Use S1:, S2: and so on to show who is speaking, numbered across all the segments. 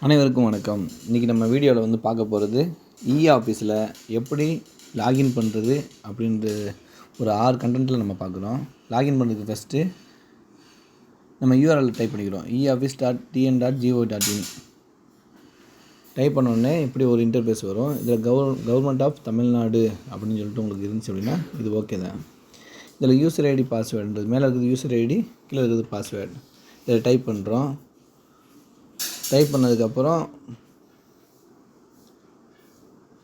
S1: அனைவருக்கும் வணக்கம். இன்றைக்கி நம்ம வீடியோவில் பார்க்க போகிறது ஆஃபீஸில் எப்படி லாகின் பண்ணுறது அப்படின்ற ஒரு 6 கண்டென்ட்டில் நம்ம பார்க்குறோம். லாகின் பண்ணுறதுக்கு ஃபஸ்ட்டு நம்ம யூஆர்எல் டைப் பண்ணிக்கிறோம். eoffice.tn.go.in டைப் பண்ணோடனே இப்படி ஒரு இன்டர்ஃபேஸ் வரும். இதில் கவர்மெண்ட் ஆஃப் தமிழ்நாடு அப்படின்னு சொல்லிட்டு உங்களுக்கு இருந்துச்சு அப்படின்னா இது ஓகே தான். இதில் யூசர் ஐடி பாஸ்வேர்டுன்றது மேலே இருக்கிறது யூசர் ஐடி, கீழே இருக்கிறது பாஸ்வேர்டு. இதில் டைப் பண்ணுறோம். டைப் பண்ணதுக்கப்புறம்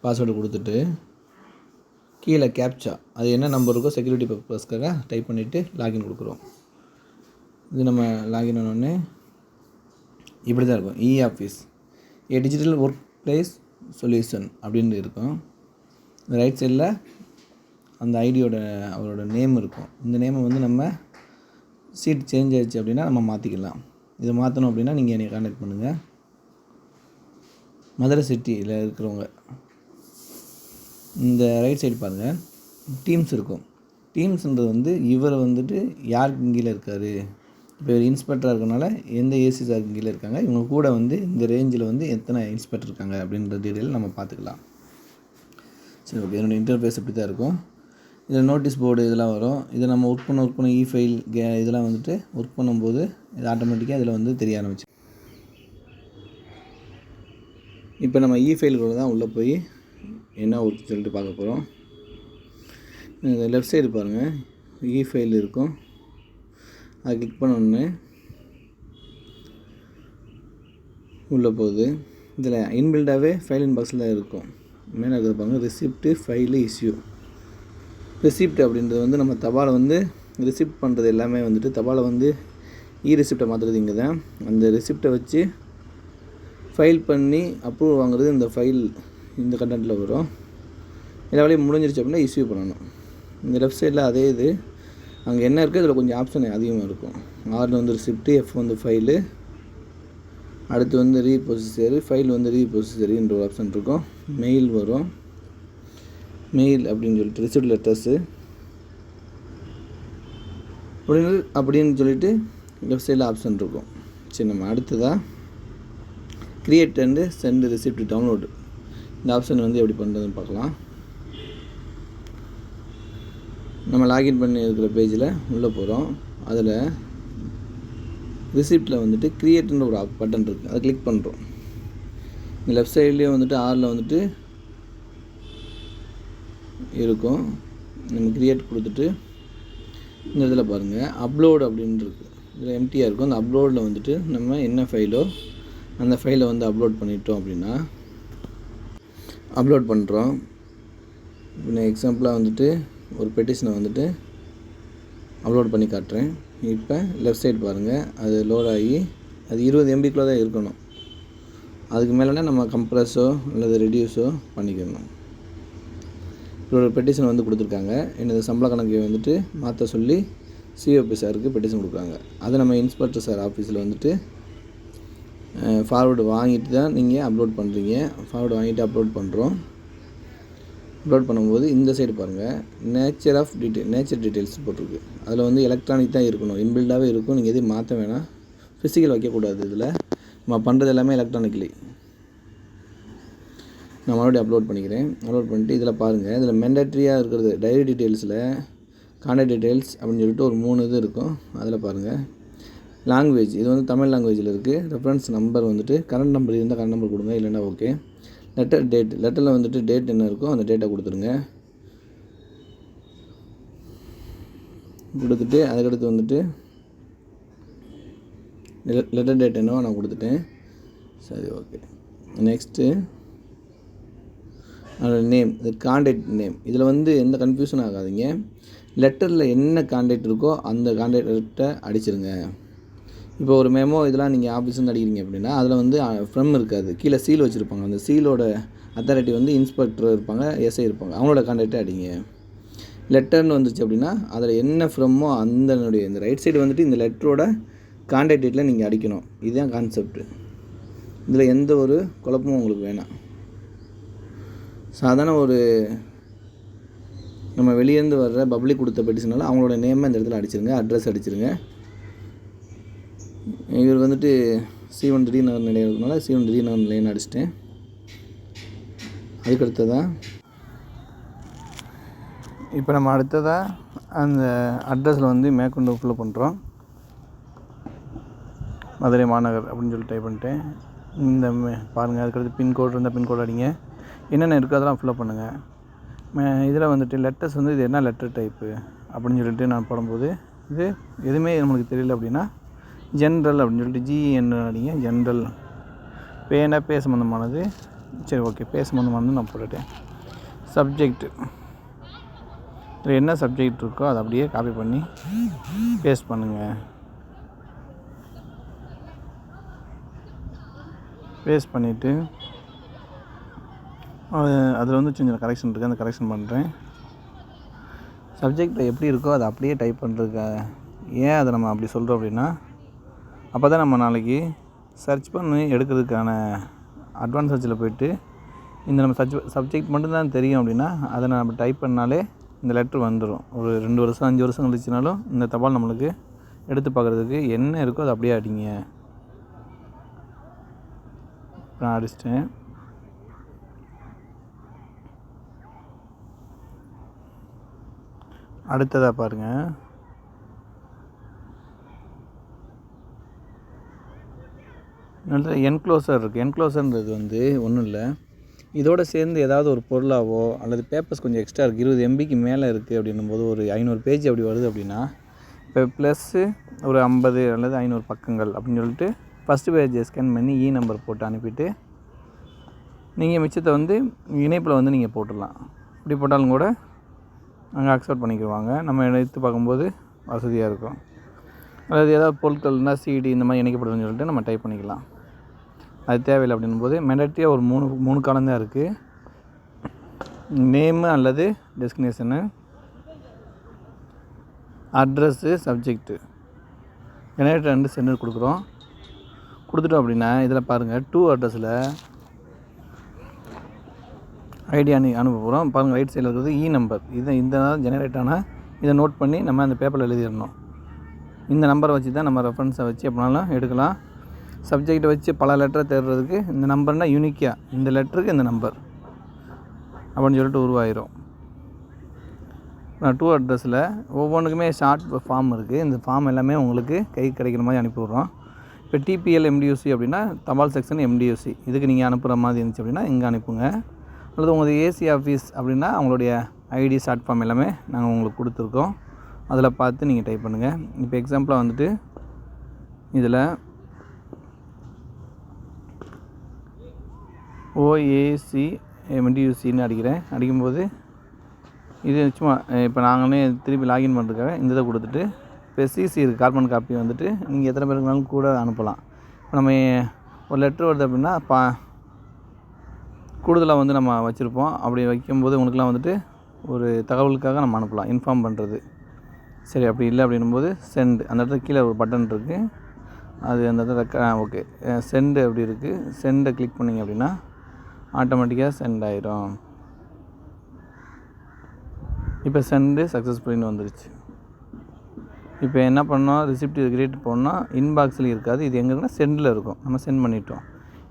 S1: பாஸ்வேர்டு கொடுத்துட்டு கீழே கேப்சா அது என்ன நம்பர் இருக்கோ செக்யூரிட்டி பர்பஸ்க்காக டைப் பண்ணிவிட்டு லாகின் கொடுக்குறோம். இது நம்ம லாகின் ஆனோடனே இப்படி தான் இருக்கும். ஆஃபீஸ் ஏ டிஜிட்டல் ஒர்க் பிளேஸ் சொல்யூஷன் அப்படின்னு இருக்கும். ரைட் சைடில் அந்த ஐடியோட அவரோட நேம் இருக்கும். இந்த நேமை நம்ம சீட் சேஞ்ச் ஆகிடுச்சு அப்படின்னா நம்ம மாற்றிக்கலாம். இதை மாற்றணும் அப்படின்னா நீங்கள் என்னை கான்டாக்ட் பண்ணுங்கள். மதுரை சிட்டியில் இருக்கிறவங்க இந்த ரைட் சைடு பாருங்கள், டீம்ஸ் இருக்கும். டீம்ஸ்ன்றது இவர் யாருக்கு கீழே இருக்கார். இப்போ இவர் இன்ஸ்பெக்டராக இருக்கனால எந்த ஏசி சாருக்கு கீழே இருக்காங்க, இவங்க கூட இந்த ரேஞ்சில் எத்தனை இன்ஸ்பெக்டர் இருக்காங்க அப்படின்ற டீட்டெயில் நம்ம பார்த்துக்கலாம். சரி, ஓகே. என்னோடய இன்டர்ஃபேஸ் இப்படி தான் இருக்கும். இதில் நோட்டீஸ் போர்டு இதெல்லாம் வரும். இதை நம்ம ஒர்க் பண்ண ஃபைல் இதெல்லாம் ஒர்க் பண்ணும்போது இது ஆட்டோமேட்டிக்காக இதில் தெரிய ஆரம்பிச்சு. இப்போ நம்ம ஃபைலுக்குள்ள தான் உள்ளே போய் என்ன ஒர்க் சொல்லிட்டு பார்க்க போகிறோம். இந்த லெஃப்ட் சைடு பாருங்கள், ஃபைல் இருக்கும். அதை கிளிக் பண்ணோடனே உள்ளே போகுது. இதில் இன்பில்டாகவே ஃபைல் இன்பாக்ஸில் இருக்கும். மேலே இருக்கிறது பாருங்கள், ரிசிப்ட்டு ஃபைலு இஷ்யூ. ரிசிப்ட் அப்படின்றது நம்ம தபாலை ரிசிப்ட் பண்ணுறது எல்லாமே தபாலை ரிசிப்டை மாற்றுறது இங்கே தான். அந்த ரிசிப்டை வச்சு ஃபைல் பண்ணி அப்ரூவ் வாங்குறது இந்த ஃபைல் இந்த கண்டென்ட்டில் வரும். எல்லா வேலையும் முடிஞ்சிருச்சு அப்படின்னா இஷ்யூ பண்ணணும். இந்த லெஃப்ட் சைடில் அதே இது அங்கே என்ன இருக்குது, இதில் கொஞ்சம் ஆப்ஷன் அதிகமாக இருக்கும். ஆரில் ரிசிப்ட்டு, எஃப் ஃபைலு, அடுத்து ரீபொசிசரி, ஃபைல் ரீபொசிசரின்ற ஒரு ஆப்ஷன் இருக்கும். மெயில் வரும். மெயில் அப்படின்னு சொல்லிட்டு ரிசிப்ட் லெட்டர்ஸு அப்படின்னு சொல்லிட்டு லெஃப்ட் சைடில் ஆப்ஷன் இருக்கும். சரி, நம்ம அடுத்ததாக create and send receipt download இந்த ஆப்ஷன் எப்படி பண்ணுறதுன்னு பார்க்கலாம். நம்ம லாகின் பண்ணி இருக்கிற பேஜில் உள்ளே போகிறோம். அதில் ரிசிப்டில் கிரியேட்ன்ற ஒரு பட்டன் இருக்குது. அதை கிளிக் பண்ணுறோம். இந்த லெஃப்ட் சைட்லேயே ஆரில் இருக்கும். நம்ம கிரியேட் கொடுத்துட்டு இந்த இதில் பாருங்கள், அப்லோடு அப்படின்னு இருக்குது. இதில் எம்டியாக இருக்கும். அந்த அப்லோடில் நம்ம என்ன ஃபைலோ அந்த ஃபைலை அப்லோட் பண்ணிட்டோம் அப்படின்னா அப்லோட் பண்ணுறோம். இப்போ நான் எக்ஸாம்பிளாக ஒரு பெட்டிஷனை அப்லோட் பண்ணி காட்டுறேன். இப்போ லெஃப்ட் சைடு பாருங்கள், அது லோட் ஆகி அது 20 MBக்குள்ளே தான் இருக்கணும். அதுக்கு மேலேனா நம்ம கம்ப்ரஸோ அல்லது ரெடியூஸோ பண்ணிக்கணும். இப்போ ஒரு பெட்டிஷன் கொடுத்துருக்காங்க. என்னது சம்பள கணக்கு மாற்ற சொல்லி சிஓபி சாருக்கு பெட்டிஷன் கொடுக்குறாங்க. அதை நம்ம இன்ஸ்பெக்டர் சார் ஆஃபீஸில் ஃபார்வேர்டு வாங்கிட்டு தான் நீங்கள் அப்லோட் பண்ணுறீங்க. ஃபார்வேர்டு வாங்கிட்டு அப்லோட் பண்ணுறோம். அப்லோட் பண்ணும்போது இந்த சைடு பாருங்கள், நேச்சர் டீட்டெயில்ஸ் போட்டிருக்கு. அதில் எலக்ட்ரானிக் தான் இருக்கணும், இன்பில்டாகவே இருக்கும். நீங்கள் எதுவும் மாற்ற வேணாம், ஃபிசிக்கல் வைக்கக்கூடாது. இதில் நம்ம பண்ணுறது எல்லாமே எலக்ட்ரானிக்கலி. நான் மறுபடியும் அப்லோட் பண்ணிக்கிறேன். அப்லோட் பண்ணிட்டு இதில் பாருங்கள், இதில் மெண்டட்ரியாக இருக்கிறது டைரி டீட்டெயில்ஸில் கான்டாக்ட் டீட்டெயில்ஸ் அப்படின்னு சொல்லிட்டு ஒரு 3 இது இருக்கும். அதில் பாருங்கள், லாங்குவேஜ் இது தமிழ் லாங்குவேஜில் இருக்குது. ரெஃபரன்ஸ் நம்பர் கரண்ட் நம்பர் இருந்தால் கரண்ட் நம்பர் கொடுங்க, இல்லைன்னா ஓகே. லெட்டரில் டேட் என்ன இருக்கோ அந்த டேட்டை கொடுத்துருங்க. கொடுத்துட்டு அதுக்கடுத்து லெட்டர் டேட் என்னவோ நான் கொடுத்துட்டேன். சரி, ஓகே. நெக்ஸ்ட்டு அதோட நேம், இது கான்டாக்ட் நேம். இதில் எந்த கன்ஃபியூஷன் ஆகாதீங்க. லெட்டரில் என்ன கான்டாக்ட் இருக்கோ அந்த கான்டாக்டை அடிச்சிருங்க. இப்போ ஒரு மெமோ இதெல்லாம் நீங்கள் ஆஃபீஸ்லேருந்து அடிக்கிறீங்க அப்படின்னா அதில் ஃப்ரம் இருக்காது, கீழே சீல் வச்சுருப்பாங்க. அந்த சீலோட அத்தாரிட்டி இன்ஸ்பெக்டர் இருப்பாங்க, எஸ்ஐ இருப்பாங்க, அவங்களோட கான்டாக்டை அடிங்க. லெட்டர்னு வந்துச்சு அப்படின்னா அதில் என்ன ஃப்ரம்மோ அந்தனுடைய இந்த ரைட் சைடு இந்த லெட்டரோட கான்டாக்ட் டீட்டில் நீங்கள் அடிக்கணும். இதுதான் கான்செப்ட். இதில் எந்த ஒரு குழப்பமும் உங்களுக்கு வேணாம். சாதாரண ஒரு நம்ம வெளியேருந்து வர்ற பப்ளிக் கொடுத்த பெட்டிஷனால அவங்களோட நேமை இந்த இடத்துல அடிச்சிருங்க, அட்ரஸ் அடிச்சிருங்க. இவர் C1 திடீர்னு நிலையம் இருக்கிறதுனால C1 திடீர்னு லைன் அடிச்சிட்டேன். அதுக்கடுத்ததாக இப்போ நம்ம அடுத்ததாக அந்த அட்ரஸில் வந்து மேற்கொண்டு ஃபில் பண்ணுறோம். மதுரை மாநகர் அப்படின்னு சொல்லி டைப் பண்ணிட்டேன். இந்த பாருங்கள், அதுக்கடுத்து பின்கோடு இருந்தால் பின்கோடு அடிங்க. என்னென்ன இருக்கோ அதெல்லாம் ஃபில்அப் பண்ணுங்கள். இதில் வந்துட்டு லெட்டர்ஸ் வந்து இது என்ன லெட்டர் டைப்பு அப்படின்னு சொல்லிட்டு நான் போடும்போது இது எதுவுமே நம்மளுக்கு தெரியல அப்படின்னா ஜென்ரல் அப்படின்னு சொல்லிட்டு GN அடிங்க. ஜென்ரல் பேனா பே சம்மந்தமானது. சரி, ஓகே, பே சம்மந்தமானது நான் போட்டுட்டேன். சப்ஜெக்ட் இதில் என்ன சப்ஜெக்ட் இருக்கோ அதை அப்படியே காப்பி பண்ணி பேஸ்ட் பண்ணுங்கள். பேஸ்ட் பண்ணிவிட்டு அதில் வந்து சின்ன கரெக்ஷன் இருக்குது, அந்த கரெக்ஷன் பண்ணுறேன். சப்ஜெக்டில் எப்படி இருக்கோ அதை அப்படியே டைப் பண்ணுறதுக்கு ஏன் அதை நம்ம அப்படி சொல்கிறோம் அப்படின்னா, அப்போ தான் நம்ம நாளைக்கு சர்ச் பண்ணி எடுக்கிறதுக்கான அட்வான்ஸ் சர்ச்சில் போய்ட்டு இந்த நம்ம சப்ஜெக்ட் மட்டும்தான் தெரியும் அப்படின்னா அதை நம்ம டைப் பண்ணாலே இந்த லெட்ரு வந்துடும். ஒரு 2 வருஷம் 5 வருஷம் கழிச்சுனாலும் இந்த தபால் நம்மளுக்கு எடுத்து பார்க்குறதுக்கு என்ன இருக்கோ அதை அப்படியே அடிங்க. நான் அடிச்சிட்டேன். அடுத்ததாக பாருங்கள், என்க்ளோசர் இருக்குது. என்க்ளோசர்ன்றது வந்து ஒன்றும் இல்லை, இதோடு சேர்ந்து ஏதாவது ஒரு பொருளாவோ அல்லது பேப்பர்ஸ் கொஞ்சம் எக்ஸ்ட்ரா இருக்குது, 20 MBக்கு மேலே இருக்குது அப்படின்னும் போது ஒரு 500 பேஜ் அப்படி வருது அப்படின்னா இப்போ ப்ளஸ்ஸு ஒரு 50 அல்லது 500 பக்கங்கள் அப்படின்னு சொல்லிட்டு ஃபஸ்ட்டு பேஜை ஸ்கேன் பண்ணி நம்பர் போட்டு அனுப்பிட்டு நீங்கள் மிச்சத்தை வந்து இணைப்பில் வந்து நீங்கள் போட்டுடலாம். இப்படி போட்டாலும் கூட அங்கே அக்செப்ட் பண்ணிக்குவாங்க. நம்ம எடுத்து பார்க்கும்போது வசதியாக இருக்கும். அதாவது ஏதாவது பொருட்கள்னால் CD இந்த மாதிரி இணைக்கப்படுதுன்னு சொல்லிட்டு நம்ம டைப் பண்ணிக்கலாம். அது தேவையில்லை அப்படின்னும்போது மெண்டட்டியாக ஒரு 3 காலம் தான் இருக்குது. நேமு அல்லது destination, address, subject, generator and centre கொடுக்குறோம். கொடுத்துட்டோம் அப்படின்னா இதில் பாருங்கள், டூ அட்ரஸில் ஐடி அனுப்ப போகிறோம். பாருங்கள், ரைட் சைடில் இருக்கிறது நம்பர். இந்த ஜெனரேட் ஆனால் இதை நோட் பண்ணி நம்ம அந்த பேப்பரில் எழுதிடணும். இந்த நம்பரை வச்சு தான் நம்ம ரெஃபரன்ஸை வச்சு எப்படினாலும் எடுக்கலாம். சப்ஜெக்டை வச்சு பல லெட்டரை தேடுறதுக்கு இந்த நம்பர்னால் யூனிக்காக இந்த லெட்டருக்கு இந்த நம்பர் அப்படின்னு சொல்லிட்டு உருவாயிரும். நான் டூ அட்ரஸில் ஒவ்வொன்றுக்குமே ஷார்ட் ஃபார்ம் இருக்குது. இந்த ஃபார்ம் எல்லாமே உங்களுக்கு கை கிடைக்கிற மாதிரி அனுப்பிவிட்றோம். இப்போ TPL MDUC அப்படின்னா தபால் செக்ஷன் MDUC, இதுக்கு நீங்கள் அனுப்புகிற மாதிரி இருந்துச்சு அப்படின்னா இங்கே அனுப்புங்க. அல்லது உங்களுக்கு AC ஆஃபீஸ் அப்படின்னா அவங்களுடைய ஐடி ஷார்ட் ஃபார்ம் எல்லாமே நாங்கள் உங்களுக்கு கொடுத்துருக்கோம். அதில் பார்த்து நீங்கள் டைப் பண்ணுங்கள். இப்போ எக்ஸாம்பிளாக வந்துட்டு இதில் OAC MDUCன்னு அடிக்கிறேன். அடிக்கும்போது இது சும்மா இப்போ நாங்களே திருப்பி லாகின் பண்ணுறதுக்காக இந்த இதை கொடுத்துட்டு இப்போ CC இருக்குது, கார்பன் காப்பி வந்துட்டு நீங்கள் எத்தனை பேருக்குனாலும் கூட அனுப்பலாம். இப்போ நம்ம ஒரு லெட்ரு வருது அப்படின்னா கூடுதலாக வந்து நம்ம வச்சுருப்போம். அப்படி வைக்கும்போது உங்களுக்குலாம் வந்துட்டு ஒரு தகவலுக்காக நம்ம அனுப்பலாம், இன்ஃபார்ம் பண்ணுறது. சரி, அப்படி இல்லை அப்படின்னும்போது சென்ட், அந்த இடத்துல கீழே ஒரு பட்டன் இருக்குது, அது அந்த இடத்துல ஓகே சென்டு அப்படி இருக்குது. சென்டை கிளிக் பண்ணிங்க அப்படின்னா ஆட்டோமேட்டிக்காக சென்ட் ஆயிரும். இப்போ சென்டு சக்ஸஸ்ஃபுல்லின்னு வந்துருச்சு. இப்போ என்ன பண்ணோம், ரிசிப்ட் கிரியேட் பண்ணோம், இன்பாக்ஸில் இருக்காது, இது எங்கே இருக்குன்னா சென்டில் இருக்கும். நம்ம சென்ட் பண்ணிட்டோம்.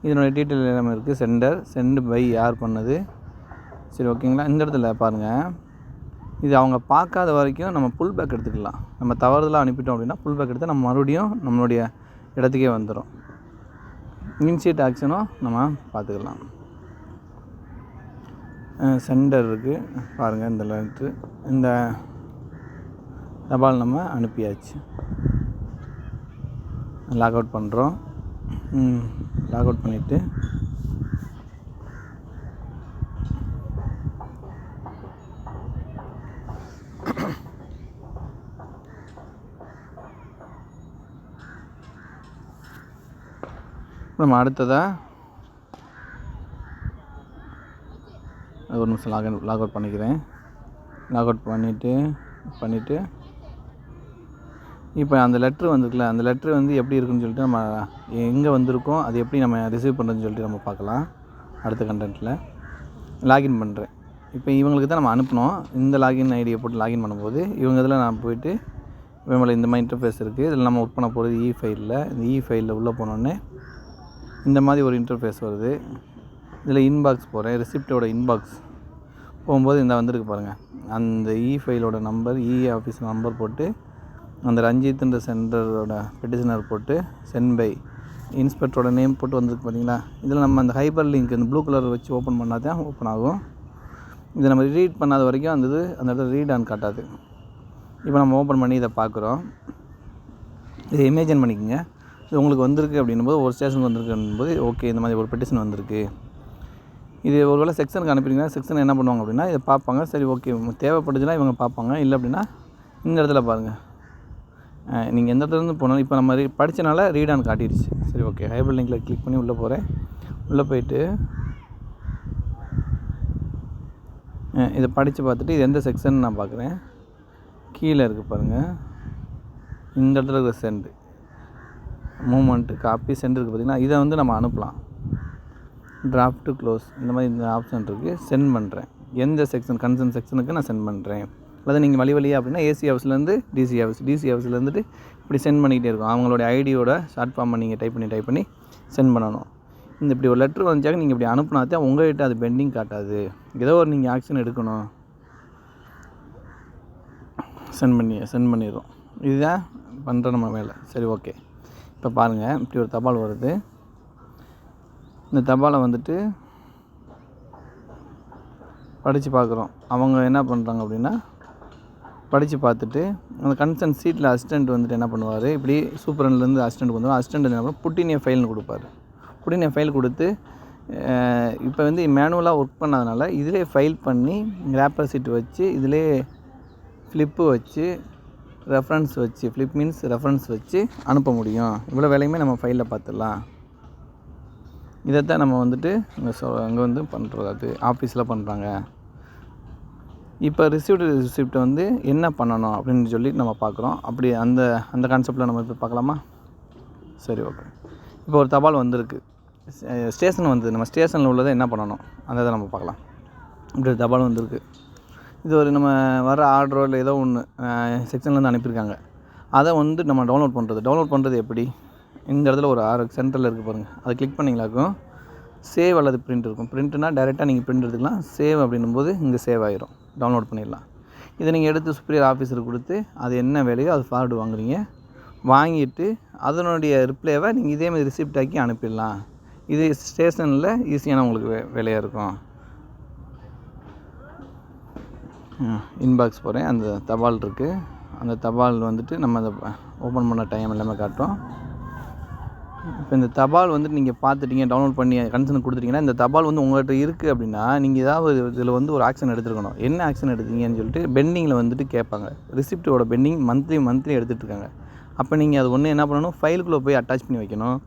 S1: இதனுடைய டீட்டெயில் எல்லாமே இருக்குது. சென்டர், சென்டு பை யார் பண்ணது. சரி, ஓகேங்களா. இந்த இடத்துல பாருங்கள், இது அவங்க பார்க்காத வரைக்கும் நம்ம புல் பேக் எடுத்துக்கலாம். நம்ம தவறுதலாக அனுப்பிட்டோம் அப்படின்னா புல் பேக் எடுத்து நம்ம மறுபடியும் நம்மளுடைய இடத்துக்கே வந்துடும். இனிஷியேட் ஆக்ஷனும் நம்ம பார்த்துக்கலாம். சென்டர் இருக்குது பாருங்கள், இந்த லெட்ரு, இந்த தபால் நம்ம அனுப்பியாச்சு. லாக் அவுட் பண்ணுறோம். லாக் அவுட் பண்ணிவிட்டு நம்ம அடுத்ததாக ஒரு நிமிஷம் லாக் அவுட் பண்ணிக்கிறேன். லாக் அவுட் பண்ணிவிட்டு இப்போ அந்த லெட்ரு வந்துருக்குல்ல, அந்த லெட்ரு வந்து எப்படி இருக்குன்னு சொல்லிட்டு நம்ம எங்கே வந்திருக்கோம், அது எப்படி நம்ம ரிசீவ் பண்ணுறதுன்னு சொல்லிட்டு நம்ம பார்க்கலாம். அடுத்த கண்டென்ட்டில் லாகின் பண்ணுறேன். இப்போ இவங்களுக்கு தான் நம்ம அனுப்பினோம். இந்த லாகின் ஐடியை போட்டு லாகின் பண்ணும்போது இவங்க இதில் நான் போய்ட்டு விமலை இந்த மாதிரி இன்டர்ஃபேஸ் இருக்குது. இதில் நம்ம ஒர்க் பண்ண போகிறது இ ஃபைலில். இந்த இ ஃபைலில் உள்ளே போனோடனே இந்த மாதிரி ஒரு இன்டர்ஃபேஸ் வருது. இதில் இன்பாக்ஸ் போகிறேன். ரிசிப்டோட இன்பாக்ஸ் போகும்போது இந்த வந்திருக்கு பாருங்கள். அந்த இ ஃபைலோட நம்பர், இ ஆஃபீஸ் நம்பர் போட்டு அந்த ரஞ்சித்ன்ற சென்டரோட பெட்டிஷனர் போட்டு சென்ட் பை இன்ஸ்பெக்டரோட நேம் போட்டு வந்திருக்கு பார்த்தீங்களா. இதில் நம்ம அந்த ஹைப்பர் லிங்க் இந்த ப்ளூ கலர் வச்சு ஓப்பன் பண்ணால் தான் ஓப்பன் ஆகும். இதை நம்ம ரீட் பண்ணாத வரைக்கும் அந்த இடத்துல ரீட் ஆன் காட்டாது. இப்போ நம்ம ஓப்பன் பண்ணி இதை பார்க்குறோம். இதை இமேஜின் பண்ணிக்கோங்க. இது உங்களுக்கு வந்திருக்கு அப்படின்னும்போது ஒரு ஸ்டேஷனுக்கு வந்திருக்குன்னும்போது ஓகே இந்த மாதிரி ஒரு பெட்டிஷன் வந்திருக்கு. இது ஒரு வேளை செக்ஷனுக்கு அனுப்பிங்கன்னா செக்ஷன் என்ன பண்ணுவாங்க அப்படின்னா இதை பார்ப்பாங்க. சரி ஓகே தேவைப்பட்டுச்சுன்னா இவங்க பார்ப்பாங்க. இல்லை அப்படின்னா இந்த இடத்துல பாருங்கள், நீங்கள் எந்த இடத்துலேருந்து போனாலும் இப்போ நம்ம படித்தனால ரீட் ஆன் காட்டிடுச்சு. சரி ஓகே ஹைப்பர் லிங்கில் கிளிக் பண்ணி உள்ளே போகிறேன். உள்ளே போயிட்டு இதை படித்து பார்த்துட்டு இது எந்த செக்ஷன் நான் பார்க்குறேன். கீழே இருக்குது பாருங்கள், இந்த இடத்துல இருக்கிற சென்டு மூமெண்ட்டு காப்பி சென்ட் இருக்குது பார்த்திங்கன்னா. இதை வந்து நம்ம அனுப்பலாம். டிராஃப்ட் க்ளோஸ் இந்த மாதிரி இந்த ஆப்ஷன் இருக்குது. சென்ட் பண்ணுறேன். எந்த செக்ஷன் கன்சர்ன் செக்ஷனுக்கு நான் சென்ட் பண்ணுறேன். அல்லது நீங்கள் வழியாக அப்படின்னா ஏசி ஹவுஸ்லேருந்து டிசி ஹவுஸ்லேருந்துட்டு இப்படி சென்ட் பண்ணிக்கிட்டே இருக்கும். அவங்களோட ஐடியோட ஷார்ட் ஃபார்மை நீங்கள் டைப் பண்ணி சென்ட் பண்ணணும். இந்த இப்படி ஒரு லெட்ரு வந்துச்சாக்க நீங்கள் இப்படி அனுப்புனாத்தான் உங்கள்கிட்ட அது பெண்டிங் காட்டாது. ஏதோ ஒரு நீங்கள் ஆக்ஷன் எடுக்கணும். சென்ட் பண்ணிடுறோம். இதுதான் பண்ணுற நம்ம வேலை. சரி ஓகே. இப்போ பாருங்கள், இப்படி ஒரு தபால் வருது. இந்த தபாலை வந்துட்டு படித்து பார்க்குறோம். அவங்க என்ன பண்ணுறாங்க அப்படின்னா படித்து பார்த்துட்டு அந்த கன்சர்ன் சீட்டில் அசிஸ்டண்ட் வந்துட்டு என்ன பண்ணுவார், இப்படி சூப்பரன்லேருந்து அசிஸ்டண்ட் வந்துடும். அசிஸ்டண்ட் என்ன பண்ணுவோம், புட்டினிய ஃபைல்னு கொடுப்பாரு. புட்டினிய ஃபைல் கொடுத்து இப்போ வந்து மேனுவலாக ஒர்க் பண்ணாதனால இதிலே ஃபைல் பண்ணி ரேப்பர் சீட் வச்சு இதிலே ஃப்ளிப்பு வச்சு ரெஃபரன்ஸ் வச்சு, ஃப்ளிப் மீன்ஸ் ரெஃபரன்ஸ் வச்சு அனுப்ப முடியும். இவ்வளோ வேலையுமே நம்ம ஃபைலில் பார்த்துடலாம். இதைத்தான் நம்ம வந்துட்டு அங்கே வந்து பண்ணுறது, அது ஆஃபீஸில் பண்ணுறாங்க. இப்போ ரிசிப்ட் வந்து என்ன பண்ணணும் அப்படின்னு சொல்லி நம்ம பார்க்குறோம். அப்படி அந்த கான்செப்டில் நம்ம இப்போ பார்க்கலாமா? சரி ஓகே. இப்போ ஒரு தபால் வந்திருக்கு, ஸ்டேஷன் வந்து நம்ம ஸ்டேஷனில் உள்ளதை என்ன பண்ணணும் அதை நம்ம பார்க்கலாம். இப்படி ஒரு தபால் வந்திருக்கு. இது ஒரு நம்ம வர ஆர்டரோ இல்லை ஏதோ ஒன்று செக்ஷன்லேருந்து அனுப்பியிருக்காங்க. அதை வந்து நம்ம டவுன்லோட் பண்ணுறது எப்படி? இந்த இடத்துல ஒரு சென்டரில் இருக்குது பாருங்கள், அதை கிளிக் பண்ணிங்களாக்கும் சேவ் அல்லது பிரிண்ட் இருக்கும். பிரிண்ட்னா டைரெக்டாக நீங்கள் பிரிண்ட் எடுத்துக்கலாம். சேவ் அப்படின்னும்போது இங்கே சேவ் ஆகிரும், டவுன்லோட் பண்ணிடலாம். இதை நீங்கள் எடுத்து சுப்ரியர் ஆஃபீஸருக்கு கொடுத்து அது என்ன வேலையோ அது ஃபார்வர்டு வாங்குறீங்க. வாங்கிட்டு அதனுடைய ரிப்ளைவை நீங்கள் இதேமாதிரி ரிசிப்ட் ஆக்கி அனுப்பிடலாம். இது ஸ்டேஷனில் ஈஸியான உங்களுக்கு வேலையாக இருக்கும். இன்பாக்ஸ் போகிறேன். அந்த தபால் இருக்குது. அந்த தபால் வந்துட்டு நம்ம அதை ஓப்பன் பண்ண டைம் எல்லாமே காட்டும். இப்போ இந்த தபால் வந்துட்டு நீங்கள் பார்த்துட்டீங்க, டவுன்லோட் பண்ணி கன்சர்ன் கொடுத்துட்டீங்கன்னா இந்த தபால் வந்து உங்கள்கிட்ட இருக்குது அப்படின்னா நீங்கள் ஏதாவது இதில் வந்து ஒரு ஆக்ஷன் எடுத்துருக்கணும். என்ன ஆக்ஷன் எடுத்தீங்கன்னு சொல்லிட்டு பெண்டிங்கில் வந்துட்டு கேட்பாங்க. ரிசிப்டோட பெண்டிங் மந்த்லி எடுத்துகிட்டு இருக்காங்க. அப்போ நீங்கள் அது ஒன்று என்ன பண்ணணும், ஃபைலுக்குள்ளே போய் அட்டாச் பண்ணி வைக்கணும்.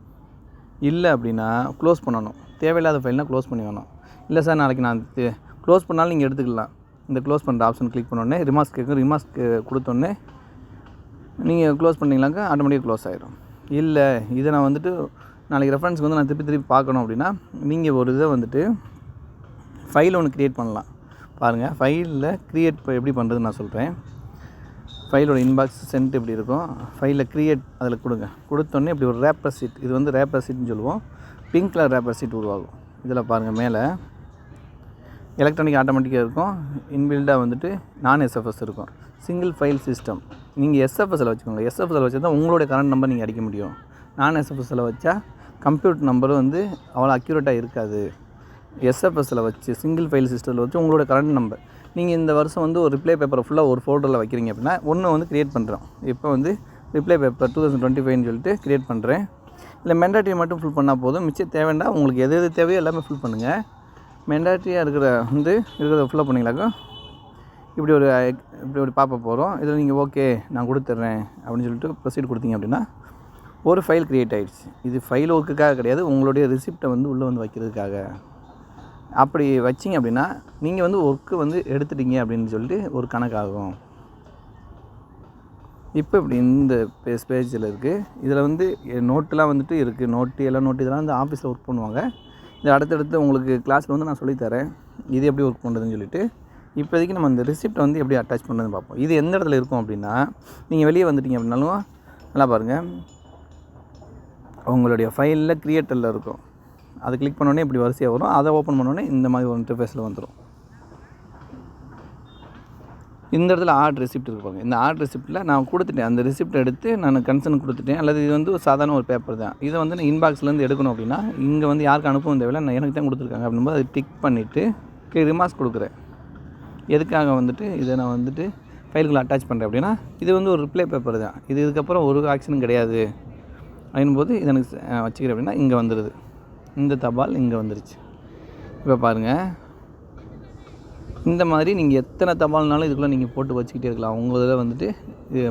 S1: இல்லை அப்படின்னா க்ளோஸ் பண்ணணும். தேவையில்லாத ஃபைல்னால் க்ளோஸ் பண்ணி வேணும். இல்லை சார் நாளைக்கு நான் க்ளோஸ் பண்ணாலும் நீங்கள் எடுத்துக்கலாம். இந்த க்ளோஸ் பண்ணுற ஆப்ஷன் கிளிக் பண்ணோடனே ரிமார்க்ஸ் கேட்கும். ரிமார்க்ஸ் கொடுத்தோடனே நீங்கள் க்ளோஸ் பண்ணிங்களாக்க ஆட்டோமேட்டிக்காக க்ளோஸ் ஆகிடும். இல்லை இதை நான் வந்துட்டு நாளைக்கு ரெஃபரன்ஸ்க்கு வந்து நான் திருப்பி பார்க்கணும் அப்படின்னா நீங்கள் ஒரு இதை வந்துட்டு ஃபைல் ஒன்று க்ரியேட் பண்ணலாம். பாருங்கள், ஃபைலில் க்ரியேட் எப்படி பண்ணுறதுன்னு நான் சொல்கிறேன். ஃபைலோட இன்பாக்ஸ் சென்ட் இப்படி இருக்கும். ஃபைலில் க்ரியேட் அதில் கொடுத்தோன்னே இப்படி ஒரு ரேப்பர் சீட், இது வந்து ரேப்பர் சீட்னு சொல்லுவோம். பிங்க் கலர் ரேப்பர் சீட் உருவாகும். இதில் பாருங்கள், மேலே எலக்ட்ரானிக் ஆட்டோமேட்டிக்காக இருக்கும். இன்பில்டாக வந்துட்டு நான் எஸ்எஃப்எஸ் இருக்கும். Single file system. நீங்கள் எஸ்எஃப்எஸில் வச்சுக்கோங்க. எஸ்எஃப்எஸில் வச்சா தான் உங்களுடைய கரண்ட் நம்பர் நீங்கள் அடிக்க முடியும். நான் எஸ்எஃப்எஸில் வச்சா கம்ப்யூட்டர் நம்பர் வந்து அவ்வளோ அக்யூரேட்டாக இருக்காது. எஸ்எஃப்எஸில் வச்சு சிங்கிள் ஃபைல் சிஸ்டத்தில் வச்சு உங்களோட கரண்ட் நம்பர் நீங்கள் இந்த வருஷம் வந்து ஒரு ரிப்ளை பேப்பரை ஃபுல்லாக ஒரு ஃபோல்டரில் வைக்கிறீங்க அப்படின்னா ஒன்று வந்து க்ரியேட் பண்ணுறோம். இப்போ வந்து ரிப்ளை பேப்பர் 2025 சொல்லிட்டு க்ரியேட் பண்ணுறேன். இல்லை மெண்டாரிட்டி மட்டும் ஃபில் பண்ணால் போதும். மிச்சம் தேவைண்டா உங்களுக்கு எது தேவையோ எல்லாமே ஃபில் பண்ணுங்கள். மெண்டாரிட்டியாக இருக்கிறத ஃபுல்லாக பண்ணிங்களாக்கும் இப்படி ஒரு பார்ப்ப போகிறோம். இதில் நீங்கள் ஓகே நான் கொடுத்துட்றேன் அப்படின்னு சொல்லிட்டு ப்ரொசீட் கொடுத்தீங்க அப்படின்னா ஒரு ஃபைல் க்ரியேட் ஆகிடுச்சு. இது ஃபைல் ஒர்க்குக்காக கிடையாது, உங்களுடைய ரிசிப்டை வந்து உள்ளே வந்து வைக்கிறதுக்காக. அப்படி வச்சிங்க அப்படின்னா நீங்கள் வந்து ஒர்க்கு வந்து எடுத்துட்டீங்க அப்படின்னு சொல்லிட்டு ஒரு கணக்காகும். இப்போ இப்படி இந்த பேஜில் இருக்குது. இதில் வந்து நோட்டுலாம் வந்துட்டு இருக்குது. நோட்டு இதெல்லாம் வந்து ஆஃபீஸில் ஒர்க் பண்ணுவாங்க. இது அடுத்தடுத்து உங்களுக்கு கிளாஸில் வந்து நான் சொல்லித்தரேன் இது எப்படி ஒர்க் பண்ணுறதுன்னு சொல்லிட்டு. இப்போதைக்கு நம்ம இந்த ரிசிப்ட் வந்து எப்படி அட்டாச் பண்ணுறதுன்னு பார்ப்போம். இது எந்த இடத்துல இருக்கும் அப்படின்னா, நீங்கள் வெளியே வந்துட்டீங்க அப்படின்னாலும் நல்லா பாருங்கள், உங்களுடைய ஃபைலில் க்ரியேட்டரில் இருக்கும். அதை கிளிக் பண்ணோடனே இப்படி வரிசையாக வரும். அதை ஓப்பன் பண்ணோடனே இந்த மாதிரி ஒரு இன்டர்ஃபேஸில் வந்துடும். இந்த இடத்துல ஆட் ரெசிப்ட் இருப்பாங்க. இந்த ஆட் ரெசிப்ட்டில் நான் கொடுத்துட்டேன். அந்த ரெசிப்ட் எடுத்து நான் கன்சர்ன் கொடுத்துட்டேன். அல்லது இது வந்து ஒரு சாதாரண ஒரு பேப்பர் தான். இதை வந்து நான் இன்பாக்ஸ்லேருந்து எடுக்கணும் அப்படின்னா, இங்கே வந்து யாருக்கு அனுப்பவும் தேவையில்லை, நான் எனக்கு தான் கொடுத்துருக்காங்க அப்படின்போது அதை டிக் பண்ணிவிட்டு ரிமார்க்ஸ் கொடுக்குறேன். எதுக்காக வந்துட்டு இதை நான் வந்துட்டு ஃபைலுக்குள்ளே அட்டாச் பண்ணுறேன் அப்படின்னா, இது வந்து ஒரு ரிப்ளை பேப்பர் தான். இதுக்கப்புறம் ஒரு ஆக்ஷனும் கிடையாது அப்படின்போது இதை எனக்கு வச்சுக்கிறேன் அப்படின்னா இங்கே வந்துடுது. இந்த தபால் இங்கே வந்துருச்சு. இப்போ பாருங்கள், இந்த மாதிரி நீங்கள் எத்தனை தபால்னாலும் இதுக்குள்ளே நீங்கள் போட்டு வச்சுக்கிட்டே இருக்கலாம். உங்கள் இதில் வந்துட்டு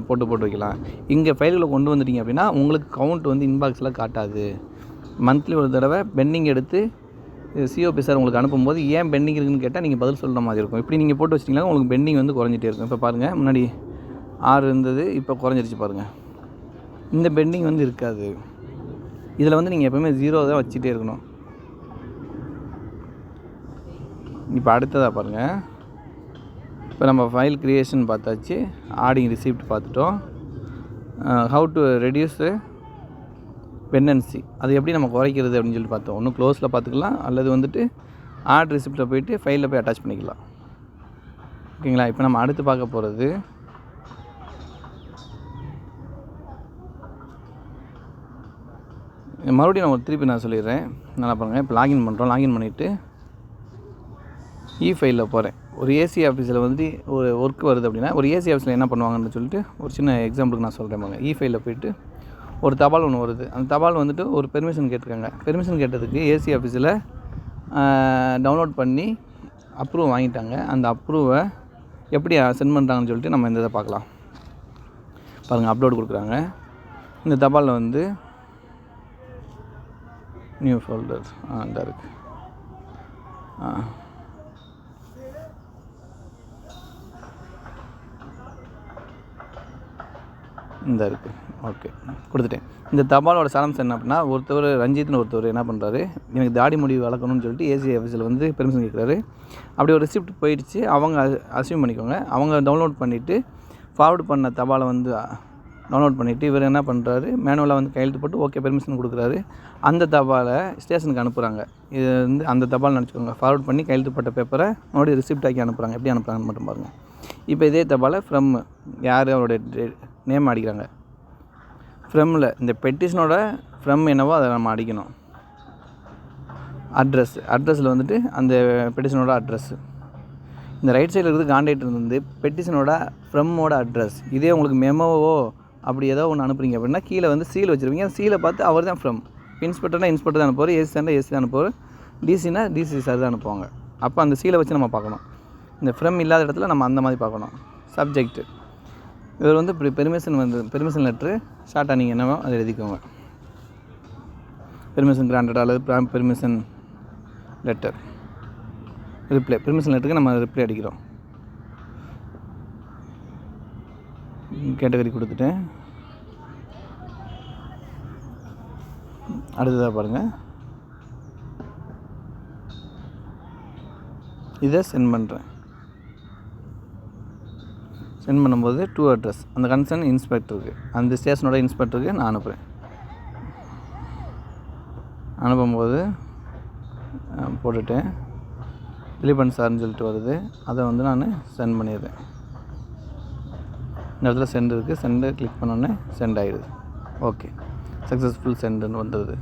S1: போட்டு வைக்கலாம். இங்கே ஃபைல்களை கொண்டு வந்துட்டீங்க அப்படின்னா உங்களுக்கு கவுண்ட் வந்து இன்பாக்ஸில் காட்டாது. மந்த்லி ஒரு தடவை பெண்டிங் எடுத்து சிஓபி சார் உங்களுக்கு அனுப்பும்போது ஏன் பெண்டிங் இருக்குன்னு கேட்டால் நீங்கள் பதில் சொல்கிற மாதிரி இருக்கும். இப்படி நீங்கள் போட்டு வச்சிட்டிங்கன்னா உங்களுக்கு பெண்டிங் வந்து குறைஞ்சிட்டே இருக்கும். இப்போ பாருங்கள், முன்னாடி 6 இருந்தது, இப்போ குறைஞ்சிருச்சு பாருங்கள். இந்த பெண்டிங் வந்து இருக்காது. இதில் வந்து நீங்கள் எப்போவுமே 0 தான் வச்சுட்டே இருக்கணும். இப்போ அடுத்ததாக பாருங்கள், இப்போ நம்ம ஃபைல் க்ரியேஷன் பார்த்தாச்சு, ஆடிங் ரிசிப்ட் பார்த்துட்டோம். ஹவு டு ரெடியூஸ் பெண்டன்சி, அது எப்படி நம்ம குறைக்கிறது அப்படின்னு சொல்லி பார்த்தோம். ஒன்று க்ளோஸில் பார்த்துக்கலாம், அல்லது வந்துட்டு ஆட் ரிசிப்ட்டில் போய்ட்டு ஃபைலில் போய் அட்டாச் பண்ணிக்கலாம். ஓகேங்களா? இப்போ நம்ம அடுத்து பார்க்க போகிறது மறுபடியும் நான் திருப்பி சொல்லிடுறேன். நல்லா பாருங்கள், இப்போ லாகின் பண்ணுறோம். லாகின் பண்ணிவிட்டு ஃபைலில் போகிறேன். ஒரு ஏசி ஆஃபீஸில் வந்துட்டு ஒரு ஒர்க் வருது அப்படின்னா, ஒரு ஏசி ஆஃபீஸில் என்ன பண்ணுவாங்கன்னு சொல்லிட்டு ஒரு சின்ன எக்ஸாம்பிளுக்கு நான் சொல்கிறேன் பாருங்க. ஃபைலில் போய்ட்டு ஒரு தபால் ஒன்று வருது. அந்த தபால் வந்துட்டு ஒரு பெர்மிஷன் கேட்டிருக்காங்க. பெர்மிஷன் கேட்டதுக்கு ஏசி ஆஃபீஸில் டவுன்லோட் பண்ணி அப்ரூவ் வாங்கிட்டாங்க. அந்த அப்ரூவை எப்படி சென்ட் பண்ணுறாங்கன்னு சொல்லிட்டு நம்ம இந்த இதை பார்க்கலாம். பாருங்கள், அப்லோட் கொடுக்குறாங்க. இந்த தபாலில் வந்து நியூ ஃபோல்டர் இந்த இருக்குது. இந்த இருக்குது. ஓகே, கொடுத்துட்டேன். இந்த தபாலோட சாராம்சம் என்ன அப்படின்னா, ஒருத்தவர் ரஞ்சித்னு ஒருத்தவர் என்ன பண்ணுறாரு, எனக்கு தாடி முடி வளர்க்கணும்னு சொல்லிட்டு ஏசி ஆஃபீஸில் வந்து பெர்மிஷன் கேட்குறாரு. அப்படி ஒரு ரிசிப்ட் போயிடுச்சு. அவங்க அசியூம் பண்ணிக்கோங்க. அவங்க டவுன்லோட் பண்ணிவிட்டு ஃபார்வர்டு பண்ண தபாலை வந்து டவுன்லோட் பண்ணிவிட்டு இவர் என்ன பண்ணுறாரு, மேனுவலாக வந்து கையெழுத்து போட்டு ஓகே பெர்மிஷன் கொடுக்குறாரு. அந்த தபாலை ஸ்டேஷனுக்கு அனுப்புகிறாங்க. இது வந்து அந்த தபால் நினச்சிக்கோங்க. ஃபார்வர்ட் பண்ணி கையெழுத்து போட்ட பேப்பரை மறுபடியும் ரிசிப்ட் ஆக்கி அனுப்புகிறாங்க. எப்படி அனுப்புகிறாங்கன்னு மட்டும் பாருங்கள். இப்போ இதே தபாலை ஃப்ரம் யார் அவருடைய நேம் அடிக்கிறாங்க. ஃப்ரம்மில் இந்த பெட்டிஷனோட ஃப்ரம் என்னவோ அதை நம்ம அடிக்கணும். அட்ரஸில் வந்துட்டு அந்த பெட்டிஷனோட அட்ரஸ். இந்த ரைட் சைடில் இருக்குது கான்டாக்ட் வந்து பெட்டிஷனோட ஃப்ரம்மோட அட்ரஸ். இதே உங்களுக்கு மெமோவோ அப்படி ஏதோ ஒன்று அனுப்புறீங்க அப்படின்னா கீழே வந்து சீல் வச்சுருவீங்க. சீலை பார்த்து அவர் தான் ஃப்ரம். இன்ஸ்பெக்டர்னா இன்ஸ்பெக்டர் தான் அனுப்புவார், ஏசி சார்னா ஏசி தான் அனுப்புவார், டிசினா டிசி சார் தான் அனுப்புவாங்க. அப்போ அந்த சீலை வச்சு நம்ம பார்க்கணும். இந்த ஃப்ரம் இல்லாத இடத்துல நம்ம அந்த மாதிரி பார்க்கணும். சப்ஜெக்ட் இவர் வந்து இப்படி பெர்மிஷன் லெட்ரு ஷார்ட்டாக நீங்கள் என்னவோ அதை எழுதிக்கோங்க. பெர்மிஷன் கிராண்டட் அல்லது பெர்மிஷன் லெட்டர் ரிப்ளை. பெர்மிஷன் லெட்டருக்கு நம்ம ரிப்ளை அடிக்கிறோம். கேட்டகரி கொடுத்துட்டேன். அடுத்ததாக பாருங்கள், இதை சென்ட் பண்ணுறேன். சென்ட் பண்ணும்போது டு அட்ரஸ் அந்த கன்சர்ன் இன்ஸ்பெக்டருக்கு, அந்த ஸ்டேஷனோட இன்ஸ்பெக்டருக்கு நான் அனுப்புகிறேன். அனுப்பும்போது போட்டுட்டேன். திலீபன் சார்னு சொல்லிட்டு வருது. அதை வந்து நான் சென்ட் பண்ணிடுறேன். இந்த இடத்துல சென்ட் இருக்குது. சென்டை கிளிக் பண்ணோன்னே சென்ட் ஆகிடுது. ஓகே, சக்ஸஸ்ஃபுல் சென்டுன்னு வந்துடுது.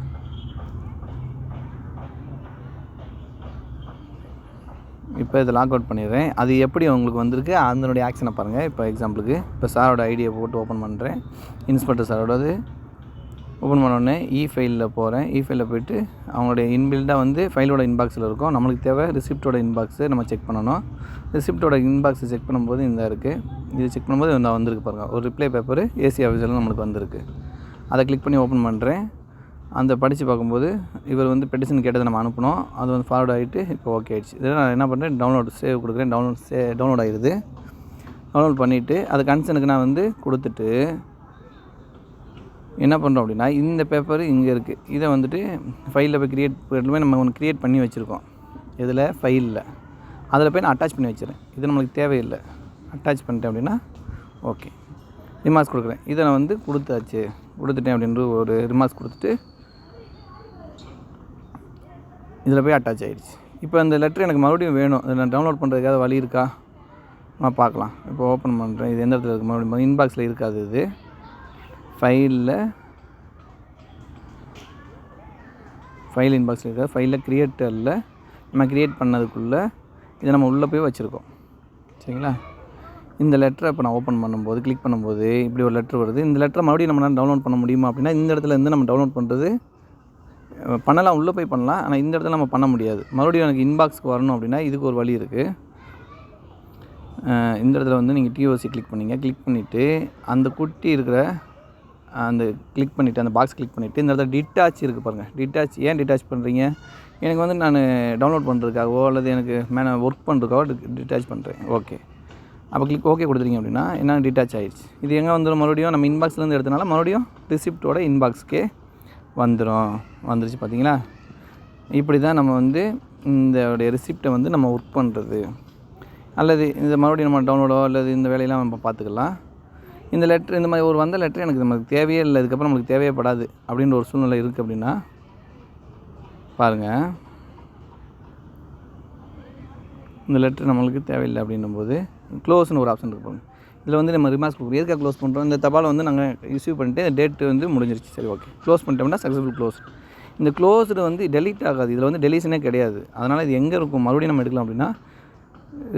S1: இப்போ இதை லாக் அவுட் பண்ணிடுறேன். அது எப்படி உங்களுக்கு வந்திருக்கு அதனுடைய ஆக்ஷனை பாருங்கள். இப்போ எக்ஸாம்பிளுக்கு இப்போ சாரோட ஐடியை போட்டு ஓப்பன் பண்ணுறேன். இன்ஸ்பெக்டர் சாரோடது ஓப்பன் பண்ணோடனே ஃபைலில் போகிறேன். ஃபைலில் போய்ட்டு அவங்களுடைய இன்பில்டாக வந்து ஃபைலோட இன்பாக்ஸில் இருக்கும். நம்மளுக்கு தேவை ரிசிப்டோட இன்பாக்ஸு நம்ம செக் பண்ணணும். ரிசிப்டோட இன்பாக்ஸை செக் பண்ணும்போது இந்த இருக்குது. இது செக் பண்ணும்போது இந்த வந்திருக்கு பாருங்கள். ஒரு ரிப்ளை பேப்பர் ஏசி ஆஃபீஸில் நம்மளுக்கு வந்திருக்கு. அதை கிளிக் பண்ணி ஓப்பன் பண்ணுறேன். அந்த படித்து பார்க்கும்போது இவர் வந்து பெட்டிஷன் கேட்டதை நம்ம அனுப்பினோம். அது வந்து ஃபார்வர்ட் ஆகிட்டு இப்போ ஓகே ஆகிடுச்சு. இதில் நான் என்ன பண்ணுறேன், டவுன்லோட் சேவ் கொடுக்குறேன். டவுன்லோட் ஆகிடுது. டவுன்லோட் பண்ணிவிட்டு அது கன்சர்னுக்கு நான் வந்து கொடுத்துட்டு என்ன பண்ணுறோம் அப்படின்னா, இந்த பேப்பர் இங்கே இருக்குது. இதை வந்துட்டு ஃபைலில் போய் நம்ம ஒன்று க்ரியேட் பண்ணி வச்சுருக்கோம். இதில் ஃபைலில் அதில் போய் நான் அட்டாச் பண்ணி வச்சுறேன். இது நம்மளுக்கு தேவையில்லை. அட்டாச் பண்ணிட்டேன் அப்படின்னா ஓகே, ரிமார்க்ஸ் கொடுக்குறேன். இதை நான் வந்து கொடுத்துட்டேன் அப்படின்ற ஒரு ரிமார்க்ஸ் கொடுத்துட்டு இதில் போய் அட்டாச் ஆகிடுச்சு. இப்போ அந்த லெட்ரு எனக்கு மறுபடியும் வேணும். அதை நான் டவுன்லோட் பண்ணுறதுக்காக வழி இருக்கா? நான் பார்க்கலாம். இப்போ ஓப்பன் பண்ணுறேன். இது எந்த இடத்துல இருக்குது? மறுபடியும் இன்பாக்ஸில் இருக்காது. இது ஃபைல் இன்பாக்ஸில் இருக்காது. ஃபைலில் க்ரியேட்டரில் நம்ம க்ரியேட் பண்ணதுக்குள்ளே இதை நம்ம உள்ளே போய் வச்சுருக்கோம். சரிங்களா? இந்த லெட்டரை இப்போ நான் ஓப்பன் பண்ணும்போது கிளிக் பண்ணும்போது இப்படி ஒரு லெட்ரு வருது. இந்த லெட்டரை மறுபடியும் நம்மளால் டவுன்லோட் பண்ண முடியுமா அப்படின்னா இந்த இடத்துல இருந்து நம்ம டவுன்லோட் பண்ணுறது பண்ணலாம், உள்ளே போய் பண்ணலாம். ஆனால் இந்த இடத்துல நம்ம பண்ண முடியாது. மறுபடியும் எனக்கு இன்பாக்ஸ்க்கு வரணும் அப்படின்னா இதுக்கு ஒரு வழி இருக்குது. இந்த இடத்துல வந்து நீங்கள் டிஓசி கிளிக் பண்ணிவிட்டு அந்த குட்டி இருக்கிற அந்த கிளிக் பண்ணிவிட்டு அந்த பாக்ஸ் கிளிக் பண்ணிவிட்டு இந்த இடத்துல டிட்டாச் இருக்குது பாருங்கள். ஏன் டிட்டாச் பண்ணுறீங்க? எனக்கு வந்து நான் டவுன்லோட் பண்ணுறதுக்காகவோ அல்லது எனக்கு ஒர்க் பண்ணுறதுக்காகவோ டிட்டாச் பண்ணுறேன். ஓகே, அப்போ கிளிக் ஓகே கொடுத்துருங்க அப்படின்னா என்ன டிட்டாச் ஆகிடுச்சு. இது எங்கே வந்துடும்? மறுபடியும் நம்ம இன்பாக்ஸ்லேருந்து எடுத்தனால மறுபடியும் ரிசிப்டோட இன்பாக்ஸ்க்கே வந்துருச்சு. பார்த்தீங்களா? இப்படி தான் நம்ம வந்து இந்த ரிசிப்டை வந்து நம்ம ஒர்க் பண்ணுறது. அல்லது இந்த மறுபடியும் நம்ம டவுன்லோடோ அல்லது இந்த வேலையெல்லாம் நம்ம பார்த்துக்கலாம். இந்த லெட்ரு இந்த மாதிரி ஒரு வந்த லெட்ரு எனக்கு நமக்கு தேவையே இல்லை, இதுக்கப்புறம் நம்மளுக்கு தேவையப்படாது அப்படின்ற ஒரு சூழ்நிலை இருக்குது அப்படின்னா பாருங்கள், இந்த லெட்ரு நம்மளுக்கு தேவையில்லை அப்படின்னும்போது க்ளோஸ்னு ஒரு ஆப்ஷன் இருக்குது. இதில் வந்து நம்ம ரிமார்க்ஸ் கொடுக்குறோம். எதுக்காக க்ளோஸ் பண்ணுறோம்? இந்த தபாலை வந்து நாங்கள் ரிசீவ் பண்ணிட்டு டேட்டு வந்து முடிஞ்சிருச்சு. சரி, ஓகே, க்ளோஸ் பண்ணிட்டோம்னா சக்ஸஸ்ஃபுல் க்ளோஸ். இந்த க்ளோஸ்டு வந்து டெலீட் ஆகாது. இதில் வந்து டெலிஷனே கிடையாது. அதனால் இது எங்கே இருக்கும்? மறுபடியும் நம்ம எடுக்கலாம் அப்படின்னா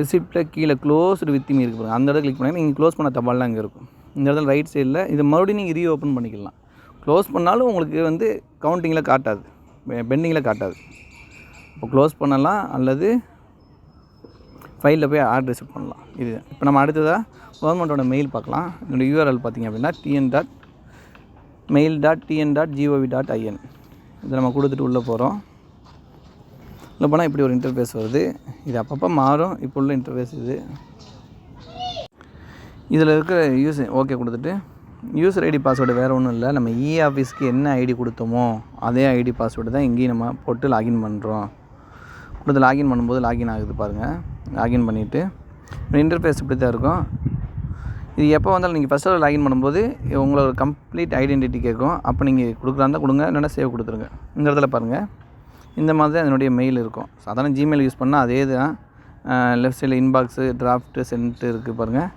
S1: ரிசிப்ட்டில் கீழே க்ளோஸ்டு வித் மீ இருக்குது. அந்த இடத்துல கிளிக் பண்ணி நீங்கள் க்ளோஸ் பண்ண தபால்லாம் அங்கே இருக்கும். இந்த இடத்துல ரைட் சைடில் இது மறுபடியும் நீங்கள் ரீஓப்பன் பண்ணிக்கலாம். க்ளோஸ் பண்ணாலும் உங்களுக்கு வந்து கவுண்டிங்கில் காட்டாது, பெண்டிங்கில் காட்டாது. இப்போ க்ளோஸ் பண்ணலாம் அல்லது ஃபைலில் போய் ஆட் ரிசீவ் பண்ணலாம். இது இப்போ நம்ம அடுத்ததாக கவர்மெண்ட்டோட மெயில் பார்க்கலாம். என்னோடய யூஆர்எல் பார்த்திங்க அப்படின்னா tn.mail.tn.gov.in. இதை நம்ம கொடுத்துட்டு உள்ளே போகிறோம். உள்ளே போனால் இப்படி ஒரு இன்டர்ஃபேஸ் வருது. இது அப்பப்போ மாறும். இப்போ உள்ள இன்டர்ஃபேஸ் இது. இதில் இருக்கிற ஓகே கொடுத்துட்டு யூசர் ஐடி பாஸ்வேர்டு வேறு ஒன்றும் இல்லை. நம்ம ஆஃபீஸ்க்கு என்ன ஐடி கொடுத்தோமோ அதே ஐடி பாஸ்வேர்டு தான் இங்கேயும் நம்ம போட்டு லாகின் பண்ணுறோம். கொடுத்து லாகின் பண்ணும்போது லாகின் ஆகுது பாருங்கள். லாகின் பண்ணிவிட்டு இன்டர்ஃபேஸ் இப்படி தான் இருக்கும். இது எப்போ வந்தாலும் நீங்கள் ஃபஸ்ட்டு லாகின் பண்ணும்போது உங்களோட கம்ப்ளீட் ஐடென்டிட்டி கேட்கும். அப்போ நீங்கள் கொடுக்குறாந்தா கொடுங்க, இல்லைன்னா சேவ் கொடுத்துருங்க. இந்த இடத்துல பாருங்கள், இந்த மாதிரி தான் என்னுடைய மெயில் இருக்கும். சாதாரண ஜிமெயில் யூஸ் பண்ணால் அதே தான். லெஃப்ட் சைடில் இன்பாக்ஸு, டிராஃப்ட்டு, சென்ட்டு இருக்குது பாருங்கள்,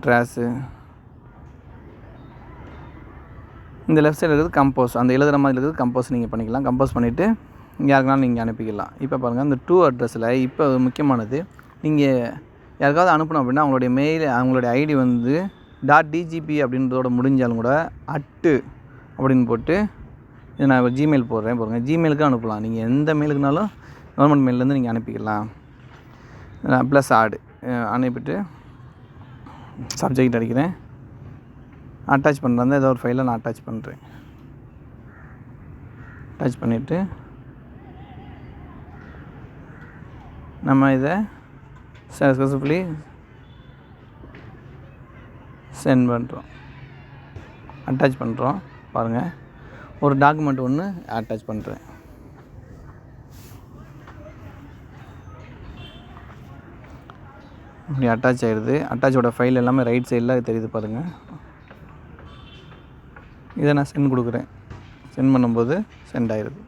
S1: ட்ராஸு. இந்த லெஃப்ட் சைடில் இருக்கிறது கம்போஸ். அந்த எழுதுகிற மாதிரி இருக்கிறது கம்போஸ் நீங்கள் பண்ணிக்கலாம். கம்போஸ் பண்ணிவிட்டு யாருக்குனாலும் நீங்கள் அனுப்பிக்கலாம். இப்போ பாருங்கள், இந்த டூ அட்ரஸில் இப்போ முக்கியமானது, நீங்கள் யாருக்காவது அனுப்பணும் அப்படின்னா அவங்களுடைய மெயில், அவங்களுடைய ஐடி வந்து .dgp அப்படின்றதோட முடிஞ்சாலும் கூட அப்படின்னு போட்டு இது நான் ஒரு ஜிமெயில் போடுறேன் பாருங்கள். ஜிமெயிலுக்கு அனுப்பலாம். நீங்கள் எந்த மெயிலுக்குனாலும் கவர்மெண்ட் மெயிலேருந்து நீங்கள் அனுப்பிக்கலாம். ப்ளஸ் அனுப்பிட்டு சப்ஜெக்ட் அடிக்கிறேன். அட்டாச் பண்ணுறேன். ஏதோ ஒரு ஃபைலை நான் அட்டாச் பண்ணுறேன். அட்டாச் பண்ணிவிட்டு நம்ம இதை சக்ஸஸ்ஃபுல்லி சென்ட் பண்ணுறோம், அட்டாச் பண்ணுறோம். பாருங்கள், ஒரு டாக்குமெண்ட் ஒன்று அட்டாச் பண்ணுறேன். இப்படி அட்டாச் ஆகிடுது. அட்டாச்சோட ஃபைல் எல்லாமே ரைட் சைடில் தெரியுது பாருங்கள். இதை நான் சென்ட் கொடுக்குறேன். சென்ட் பண்ணும்போது சென்ட் ஆகிடுது.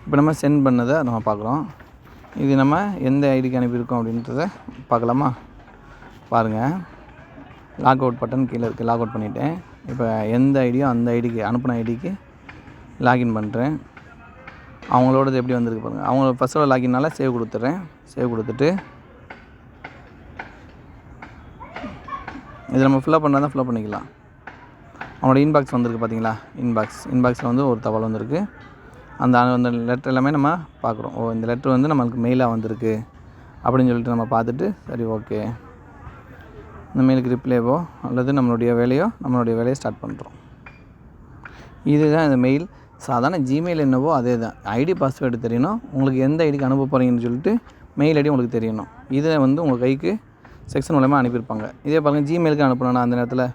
S1: இப்போ நம்ம சென்ட் பண்ணதை நம்ம பார்க்குறோம். இது நம்ம எந்த ஐடிக்கு அனுப்பியிருக்கோம் அப்படின்றத பார்க்கலாமா? பாருங்கள், லாக் அவுட் பட்டன் கீழே இருக்குது. லாக் அவுட் பண்ணிவிட்டேன். இப்போ எந்த ஐடியோ அந்த ஐடிக்கு, அனுப்பின ஐடிக்கு லாகின் பண்ணுறேன். அவங்களோடது எப்படி வந்திருக்கு பாருங்கள். அவங்க ஃபஸ்ட்டோட லாகின்னால சேவ் கொடுத்துட்றேன். சேவ் கொடுத்துட்டு இதை நம்ம ஃபில்லப் பண்ணால் தான் ஃபில்லப் பண்ணிக்கலாம். அவங்களோட இன்பாக்ஸ் வந்திருக்கு பார்த்தீங்களா? இன்பாக்ஸில் வந்து ஒரு தகவல் வந்திருக்கு. அந்த லெட்டர் எல்லாமே நம்ம பார்க்குறோம். இந்த லெட்ரு வந்து நம்மளுக்கு மெயிலாக வந்திருக்கு அப்படின்னு சொல்லிட்டு நம்ம பார்த்துட்டு சரி ஓகே, இந்த மெயிலுக்கு ரிப்ளேவோ அல்லது நம்மளுடைய வேலையை ஸ்டார்ட் பண்ணுறோம். இதுதான் இந்த மெயில். சாதாரண ஜிமெயில் என்னவோ அதே தான். ஐடி பாஸ்வேர்டு தெரியணும், உங்களுக்கு எந்த ஐடிக்கு அனுப்ப போகிறீங்கன்னு சொல்லிட்டு மெயில் ஐடி உங்களுக்கு தெரியணும். இதை வந்து உங்கள் கைக்கு செக்ஷன் மூலமாக அனுப்பியிருப்பாங்க. இதே பாருங்கள், ஜிமெயிலுக்கு அனுப்பணும்னா அந்த நேரத்தில்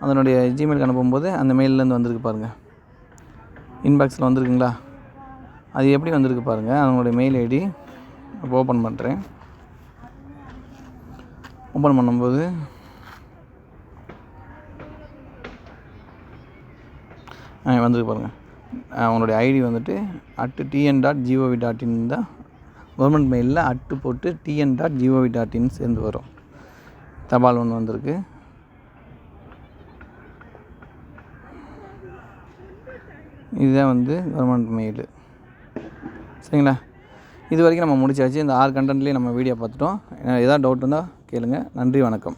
S1: அதனுடைய ஜிமெயிலுக்கு அனுப்பும்போது அந்த மெயிலேருந்து வந்திருக்கு பாருங்கள். இன்பாக்ஸில் வந்திருக்குங்களா? அது எப்படி வந்திருக்கு பாருங்கள். அவங்களுடைய மெயில் ஐடி ஓப்பன் பண்ணுறேன். ஓப்பன் பண்ணும்போது வந்திருக்கு பாருங்கள். அவங்களுடைய ஐடி வந்துட்டு @tn.gov.in தான். கவர்மெண்ட் மெயிலில் போட்டு tn.gov.in சேர்ந்து வரும். தபால் ஒன்று வந்திருக்கு. இதுதான் வந்து கவர்மெண்ட் மெயிலு. சரிங்களா? இது வரைக்கும் நம்ம முடிச்சாச்சு. இந்த 6 கண்டென்ட்லேயும் நம்ம வீடியோ பார்த்துட்டோம். ஏதாவது டவுட் இருந்தால் கேளுங்கள். நன்றி, வணக்கம்.